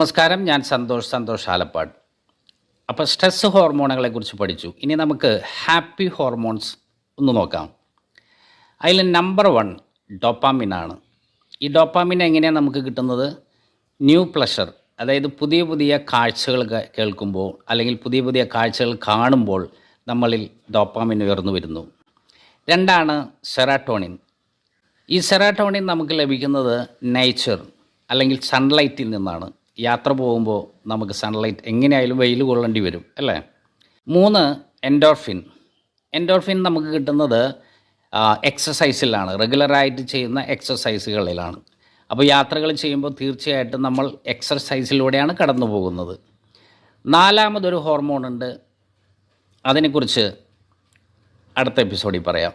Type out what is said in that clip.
നമസ്കാരം, ഞാൻ സന്തോഷ് ആലപ്പാട്. അപ്പോൾ സ്ട്രെസ് ഹോർമോണുകളെക്കുറിച്ച് പഠിച്ചു. ഇനി നമുക്ക് ഹാപ്പി ഹോർമോൺസ് ഒന്ന് നോക്കാം. അതിൽ നമ്പർ 1 ഡോപ്പാമിനാണ്. ഈ ഡോപ്പാമിൻ എങ്ങനെയാണ് നമുക്ക് കിട്ടുന്നത്? ന്യൂ പ്ലഷർ, അതായത് പുതിയ കാഴ്ചകൾ കേൾക്കുമ്പോൾ അല്ലെങ്കിൽ പുതിയ കാഴ്ചകൾ കാണുമ്പോൾ നമ്മളിൽ ഡോപ്പാമിൻ ഉയർന്നു വരുന്നു. 2 സെറാട്ടോണിൻ. ഈ സെറാട്ടോണിൻ നമുക്ക് ലഭിക്കുന്നത് നേച്ചർ അല്ലെങ്കിൽ സൺലൈറ്റിൽ നിന്നാണ്. യാത്ര പോകുമ്പോൾ നമുക്ക് സൺലൈറ്റ് എങ്ങനെയായാലും വെയിൽ കൊള്ളേണ്ടി വരും അല്ലേ. 3 എൻഡോർഫിൻ. എൻഡോർഫിൻ നമുക്ക് കിട്ടുന്നത് എക്സസൈസിലാണ്, റെഗുലറായിട്ട് ചെയ്യുന്ന എക്സസൈസുകളിലാണ്. അപ്പോൾ യാത്രകൾ ചെയ്യുമ്പോൾ തീർച്ചയായിട്ടും നമ്മൾ എക്സർസൈസിലൂടെയാണ് കടന്നു പോകുന്നത്. 4 ഹോർമോണുണ്ട്, അതിനെക്കുറിച്ച് അടുത്ത എപ്പിസോഡിൽ പറയാം.